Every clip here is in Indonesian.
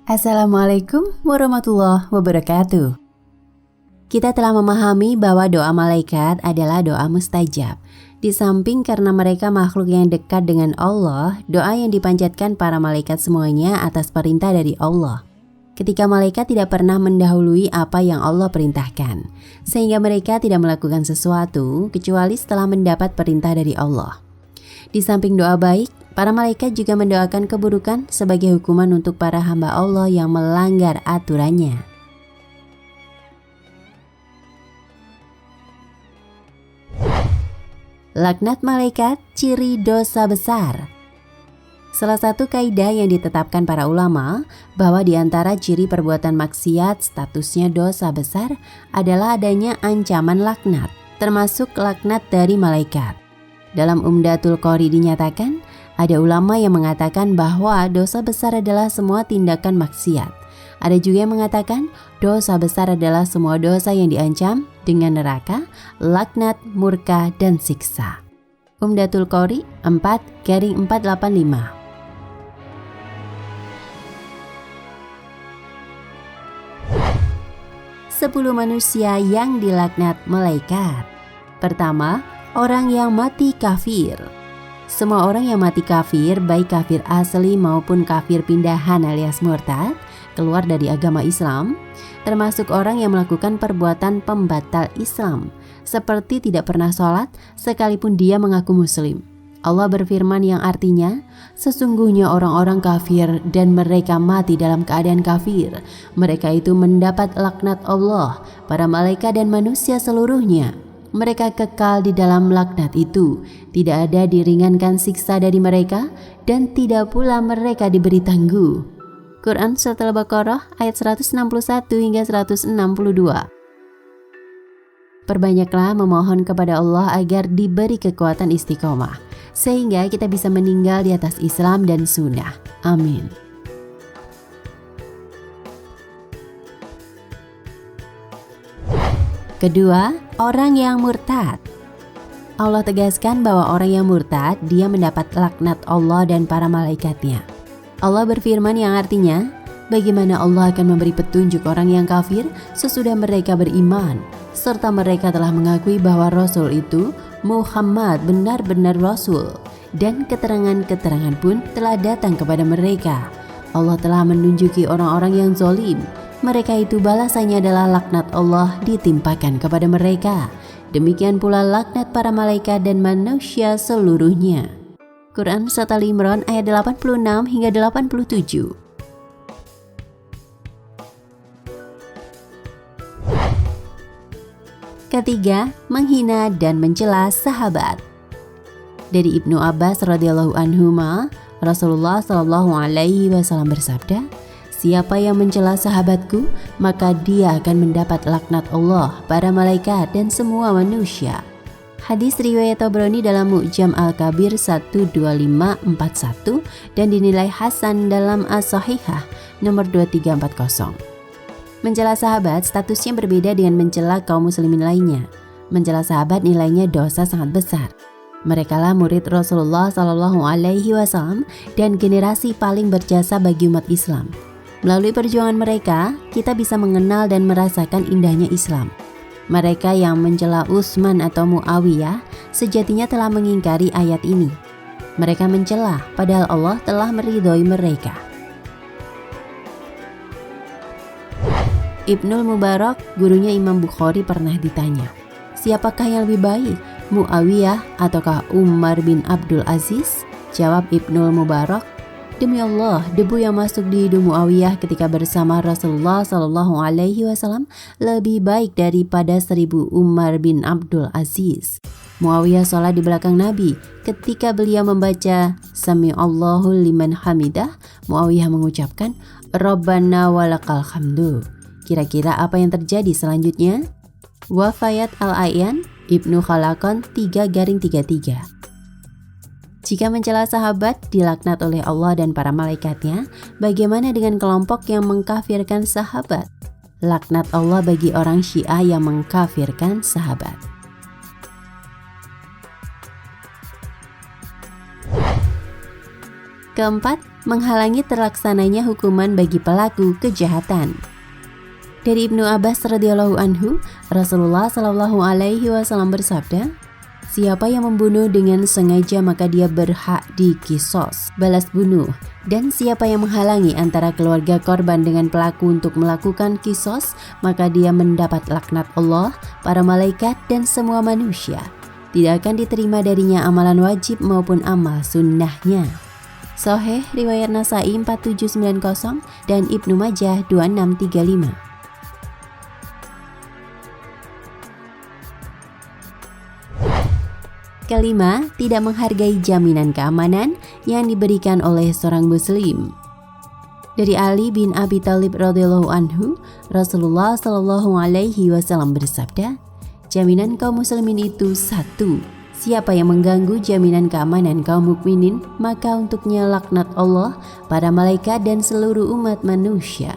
Assalamualaikum warahmatullahi wabarakatuh. Kita telah memahami bahwa doa malaikat adalah doa mustajab. Di samping karena mereka makhluk yang dekat dengan Allah, doa yang dipanjatkan para malaikat semuanya atas perintah dari Allah. Ketika malaikat tidak pernah mendahului apa yang Allah perintahkan, sehingga mereka tidak melakukan sesuatu kecuali setelah mendapat perintah dari Allah. Di samping doa baik, para malaikat juga mendoakan keburukan sebagai hukuman untuk para hamba Allah yang melanggar aturannya. Laknat malaikat, ciri dosa besar. Salah satu kaidah yang ditetapkan para ulama bahwa di antara ciri perbuatan maksiat statusnya dosa besar adalah adanya ancaman laknat, termasuk laknat dari malaikat. Dalam Umdatul Qori dinyatakan, ada ulama yang mengatakan bahwa dosa besar adalah semua tindakan maksiat. Ada juga yang mengatakan dosa besar adalah semua dosa yang diancam dengan neraka, laknat, murka, dan siksa. Umdatul Qori 4-485. 10 manusia yang dilaknat malaikat. Pertama, orang yang mati kafir. Semua orang yang mati kafir, baik kafir asli maupun kafir pindahan alias murtad, keluar dari agama Islam, termasuk orang yang melakukan perbuatan pembatal Islam, seperti tidak pernah sholat sekalipun dia mengaku muslim. Allah berfirman yang artinya, sesungguhnya orang-orang kafir dan mereka mati dalam keadaan kafir, mereka itu mendapat laknat Allah, para malaikat dan manusia seluruhnya. Mereka kekal di dalam laknat itu, tidak ada diringankan siksa dari mereka, dan tidak pula mereka diberi tangguh. Quran Surat Al-Baqarah ayat 161 hingga 162. Perbanyaklah memohon kepada Allah agar diberi kekuatan istiqomah, sehingga kita bisa meninggal di atas Islam dan sunnah. Amin. Kedua, orang yang murtad. Allah tegaskan bahwa orang yang murtad, dia mendapat laknat Allah dan para malaikatnya. Allah berfirman yang artinya, bagaimana Allah akan memberi petunjuk orang yang kafir sesudah mereka beriman, serta mereka telah mengakui bahwa Rasul itu, Muhammad, benar-benar Rasul, dan keterangan-keterangan pun telah datang kepada mereka. Allah telah menunjuki orang-orang yang zalim. Mereka itu balasannya adalah laknat Allah ditimpakan kepada mereka. Demikian pula laknat para malaikat dan manusia seluruhnya. Quran Surat Al-Imran ayat 86 hingga 87. Ketiga, menghina dan mencela sahabat. Dari Ibnu Abbas radhiyallahu anhuma, Rasulullah shallallahu alaihi wasallam bersabda, siapa yang mencela sahabatku, maka dia akan mendapat laknat Allah, para malaikat, dan semua manusia. Hadis riwayat Tabrani dalam Mu'jam Al-Kabir 12541 dan dinilai hasan dalam As-Sahihah nomor 2340. Mencela sahabat statusnya berbeda dengan mencela kaum muslimin lainnya. Mencela sahabat nilainya dosa sangat besar. Merekalah murid Rasulullah SAW dan generasi paling berjasa bagi umat Islam. Melalui perjuangan mereka, kita bisa mengenal dan merasakan indahnya Islam. Mereka yang mencela Utsman atau Muawiyah sejatinya telah mengingkari ayat ini. Mereka mencela, padahal Allah telah meridhoi mereka. Ibnul Mubarak, gurunya Imam Bukhari, pernah ditanya, siapakah yang lebih baik, Muawiyah ataukah Umar bin Abdul Aziz? Jawab Ibnul Mubarak, demi Allah, debu yang masuk di hidung Muawiyah ketika bersama Rasulullah SAW lebih baik daripada 1000 Umar bin Abdul Aziz. Muawiyah sholat di belakang Nabi. Ketika beliau membaca Sami'allahu liman hamidah, Muawiyah mengucapkan Rabbana walakal hamdu. Kira-kira apa yang terjadi selanjutnya? Wafayat Al-Ayan, Ibnu Khalaqan 3-33. Jika mencela sahabat dilaknat oleh Allah dan para malaikatnya, bagaimana dengan kelompok yang mengkafirkan sahabat? Laknat Allah bagi orang Syiah yang mengkafirkan sahabat. Keempat, menghalangi terlaksananya hukuman bagi pelaku kejahatan. Dari Ibnu Abbas radhiyallahu anhu, Rasulullah shallallahu alaihi wasallam bersabda, siapa yang membunuh dengan sengaja maka dia berhak dikisos, balas bunuh. Dan siapa yang menghalangi antara keluarga korban dengan pelaku untuk melakukan kisos, maka dia mendapat laknat Allah, para malaikat dan semua manusia. Tidak akan diterima darinya amalan wajib maupun amal sunnahnya. Sahih riwayat Nasai 4790 dan Ibnu Majah 2635. Kelima, tidak menghargai jaminan keamanan yang diberikan oleh seorang muslim. Dari Ali bin Abi Thalib radhiyallahu anhu, Rasulullah shallallahu alaihi wasallam bersabda, jaminan kaum muslimin itu satu. Siapa yang mengganggu jaminan keamanan kaum mukminin, maka untuknya laknat Allah, para malaikat dan seluruh umat manusia.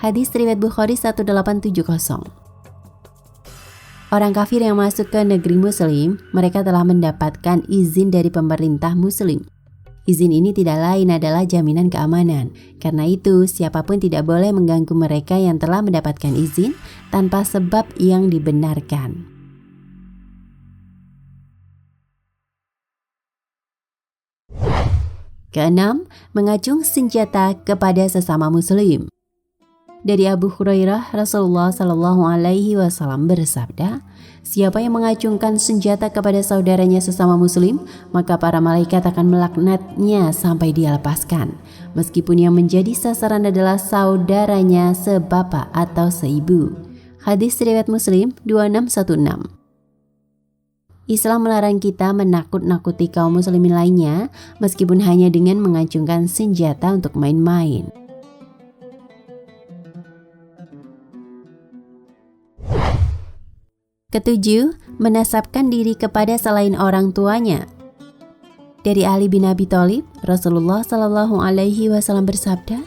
Hadis riwayat Bukhari 1870. Orang kafir yang masuk ke negeri muslim, mereka telah mendapatkan izin dari pemerintah muslim. Izin ini tidak lain adalah jaminan keamanan. Karena itu, siapapun tidak boleh mengganggu mereka yang telah mendapatkan izin tanpa sebab yang dibenarkan. Keenam, mengacung senjata kepada sesama muslim. Dari Abu Hurairah, Rasulullah Shallallahu Alaihi Wasallam bersabda, siapa yang mengacungkan senjata kepada saudaranya sesama muslim, maka para malaikat akan melaknatnya sampai dia lepaskan, meskipun yang menjadi sasaran adalah saudaranya sebapak atau seibu. Hadis riwayat Muslim 2616. Islam melarang kita menakut-nakuti kaum muslimin lainnya, meskipun hanya dengan mengacungkan senjata untuk main-main. Ketujuh, menasabkan diri kepada selain orang tuanya. Dari Ali bin Abi Thalib, Rasulullah Shallallahu Alaihi Wasallam bersabda,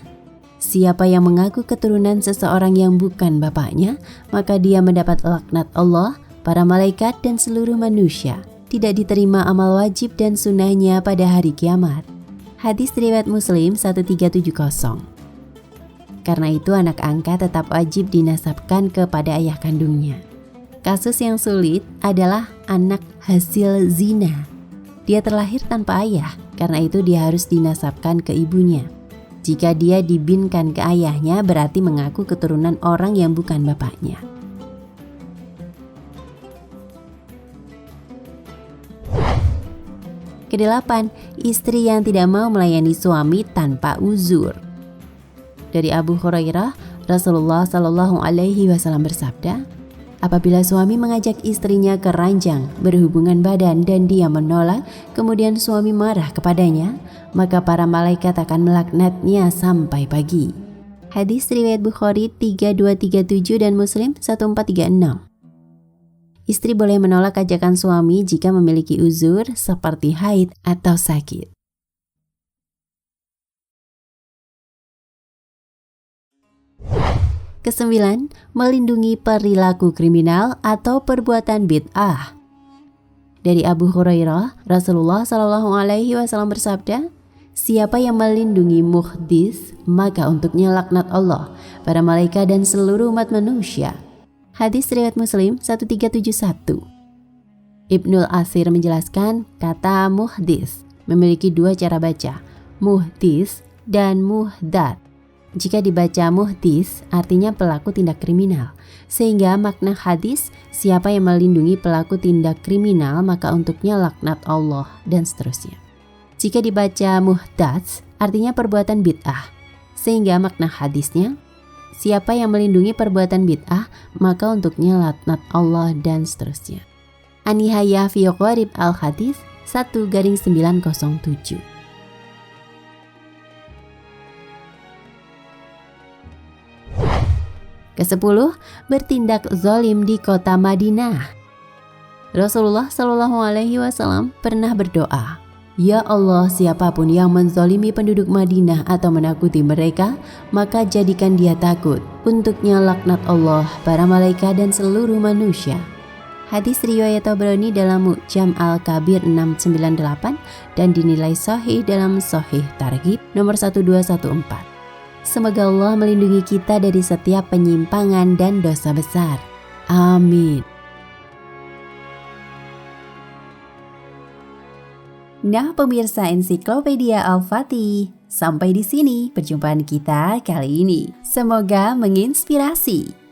siapa yang mengaku keturunan seseorang yang bukan bapaknya, maka dia mendapat laknat Allah, para malaikat dan seluruh manusia. Tidak diterima amal wajib dan sunnahnya pada hari kiamat. Hadis riwayat Muslim 1370. Karena itu anak angkat tetap wajib dinasabkan kepada ayah kandungnya. Kasus yang sulit adalah anak hasil zina. Dia terlahir tanpa ayah, karena itu dia harus dinasabkan ke ibunya. Jika dia dibinkan ke ayahnya, berarti mengaku keturunan orang yang bukan bapaknya. Kedelapan, istri yang tidak mau melayani suami tanpa uzur. Dari Abu Hurairah, Rasulullah Shallallahu Alaihi Wasallam bersabda, apabila suami mengajak istrinya ke ranjang berhubungan badan dan dia menolak, kemudian suami marah kepadanya, maka para malaikat akan melaknatnya sampai pagi. Hadis riwayat Bukhari 3237 dan Muslim 1436. Istri boleh menolak ajakan suami jika memiliki uzur seperti haid atau sakit. Kesembilan, melindungi perilaku kriminal atau perbuatan bid'ah. Dari Abu Hurairah, Rasulullah Shallallahu Alaihi Wasallam bersabda, siapa yang melindungi muhdis, maka untuknya laknat Allah, para malaikat dan seluruh umat manusia. Hadis riwayat Muslim 1371. Ibnul Asir menjelaskan kata muhdis memiliki dua cara baca, muhdis dan muhdat. Jika dibaca muhdis artinya pelaku tindak kriminal, sehingga makna hadis siapa yang melindungi pelaku tindak kriminal maka untuknya laknat Allah dan seterusnya. Jika dibaca muhdats artinya perbuatan bid'ah, sehingga makna hadisnya siapa yang melindungi perbuatan bid'ah maka untuknya laknat Allah dan seterusnya. An-Nihayah fi Gharib al-Hadis 1/907. Kesepuluh, bertindak zalim di kota Madinah. Rasulullah Shallallahu Alaihi Wasallam pernah berdoa, ya Allah, siapapun yang menzalimi penduduk Madinah atau menakuti mereka, maka jadikan dia takut. Untuknya laknat Allah, para malaikat dan seluruh manusia. Hadis riwayat Tabrani dalam Mu'jam Al-Kabir 698 dan dinilai sahih dalam Sahih Targhib nomor 1214. Semoga Allah melindungi kita dari setiap penyimpangan dan dosa besar. Amin. Nah, pemirsa Ensiklopedia Al-Fatih, sampai di sini perjumpaan kita kali ini. Semoga menginspirasi.